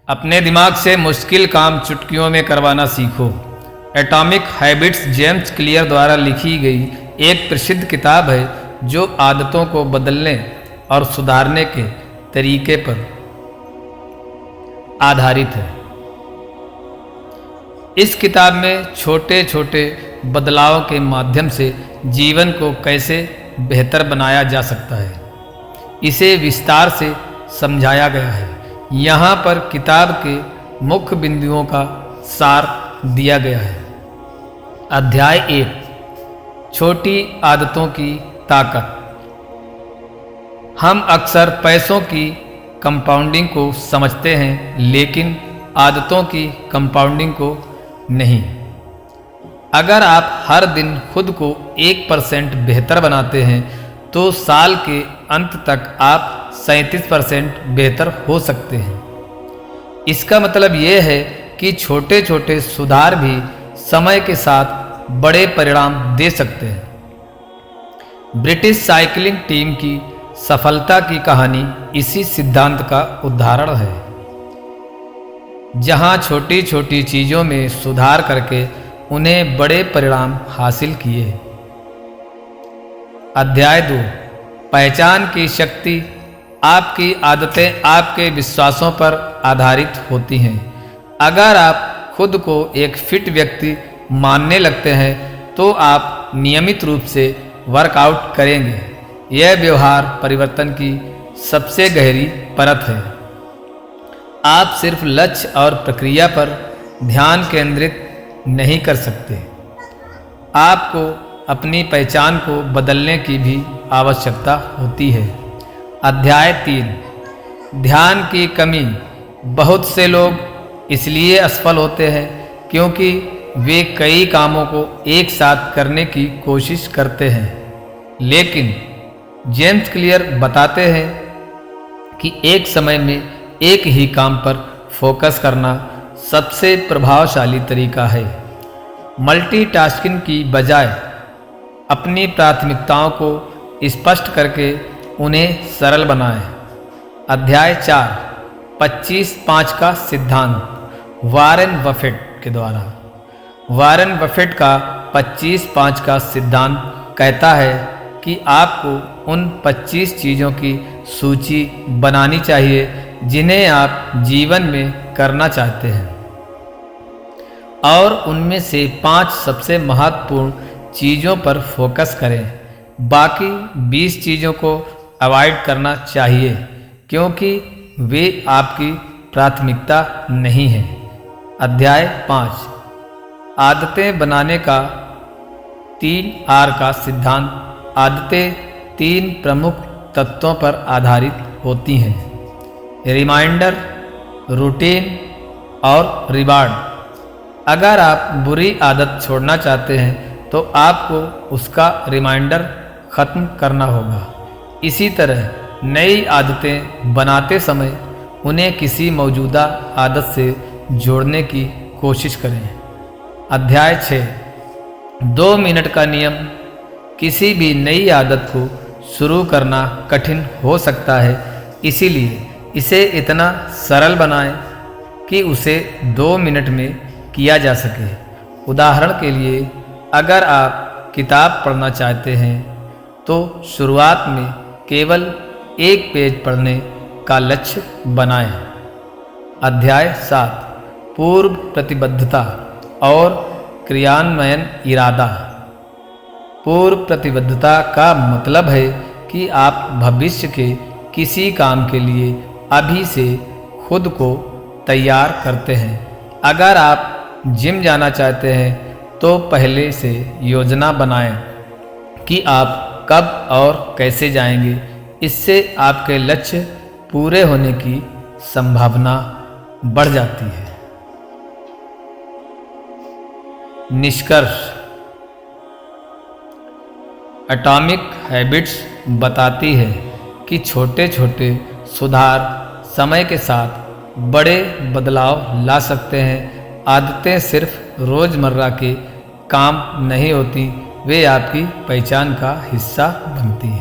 अपने दिमाग से मुश्किल काम चुटकियों में करवाना सीखो। एटॉमिक हैबिट्स जेम्स क्लियर द्वारा लिखी गई एक प्रसिद्ध किताब है जो आदतों को बदलने और सुधारने के तरीके पर आधारित है। इस किताब में छोटे छोटे बदलावों के माध्यम से जीवन को कैसे बेहतर बनाया जा सकता है, इसे विस्तार से समझाया गया है। यहाँ पर किताब के मुख्य बिंदुओं का सार दिया गया है। अध्याय 1, छोटी आदतों की ताकत। हम अक्सर पैसों की कंपाउंडिंग को समझते हैं, लेकिन आदतों की कंपाउंडिंग को नहीं। अगर आप हर दिन खुद को 1% बेहतर बनाते हैं तो साल के अंत तक आप 37% बेहतर हो सकते हैं। इसका मतलब यह है कि छोटे छोटे सुधार भी समय के साथ बड़े परिणाम दे सकते हैं। ब्रिटिश साइकिलिंग टीम की सफलता की कहानी इसी सिद्धांत का उदाहरण है, जहां छोटी छोटी चीजों में सुधार करके उन्हें बड़े परिणाम हासिल किए। अध्याय 2, पहचान की शक्ति। आपकी आदतें आपके विश्वासों पर आधारित होती हैं। अगर आप खुद को एक फिट व्यक्ति मानने लगते हैं तो आप नियमित रूप से वर्कआउट करेंगे। यह व्यवहार परिवर्तन की सबसे गहरी परत है। आप सिर्फ लक्ष्य और प्रक्रिया पर ध्यान केंद्रित नहीं कर सकते, आपको अपनी पहचान को बदलने की भी आवश्यकता होती है। अध्याय 3, ध्यान की कमी। बहुत से लोग इसलिए असफल होते हैं क्योंकि वे कई कामों को एक साथ करने की कोशिश करते हैं, लेकिन जेम्स क्लियर बताते हैं कि एक समय में एक ही काम पर फोकस करना सबसे प्रभावशाली तरीका है। मल्टीटास्किंग की बजाय अपनी प्राथमिकताओं को स्पष्ट करके उन्हें सरल बनाएं। अध्याय 4, 25-5 का सिद्धांत। वॉरेन बफेट के द्वारा। वॉरेन बफेट का 25-5 का सिद्धांत कहता है कि आपको उन 25 चीज़ों की सूची बनानी चाहिए जिन्हें आप जीवन में करना चाहते हैं, और उनमें से 5 सबसे महत्वपूर्ण चीज़ों पर फोकस करें। बाकी 20 चीज़ों को अवॉइड करना चाहिए क्योंकि वे आपकी प्राथमिकता नहीं हैं। अध्याय 5, आदतें बनाने का 3R का सिद्धांत। आदतें 3 प्रमुख तत्वों पर आधारित होती हैं: रिमाइंडर, रूटीन और रिवार्ड। अगर आप बुरी आदत छोड़ना चाहते हैं तो आपको उसका रिमाइंडर ख़त्म करना होगा। इसी तरह नई आदतें बनाते समय उन्हें किसी मौजूदा आदत से जोड़ने की कोशिश करें। अध्याय 6, 2 मिनट का नियम। किसी भी नई आदत को शुरू करना कठिन हो सकता है, इसीलिए इसे इतना सरल बनाएं कि उसे 2 मिनट में किया जा सके। उदाहरण के लिए, अगर आप किताब पढ़ना चाहते हैं तो शुरुआत में केवल 1 पेज पढ़ने का लक्ष्य बनाएं। अध्याय 7, पूर्व प्रतिबद्धता और क्रियान्वयन इरादा। पूर्व प्रतिबद्धता का मतलब है कि आप भविष्य के किसी काम के लिए अभी से खुद को तैयार करते हैं। अगर आप जिम जाना चाहते हैं तो पहले से योजना बनाएं कि आप कब और कैसे जाएंगे। इससे आपके लक्ष्य पूरे होने की संभावना बढ़ जाती है। निष्कर्ष। एटॉमिक हैबिट्स बताती है कि छोटे छोटे सुधार समय के साथ बड़े बदलाव ला सकते हैं। आदतें सिर्फ रोज़मर्रा के काम नहीं होती, वे आपकी पहचान का हिस्सा बनती हैं।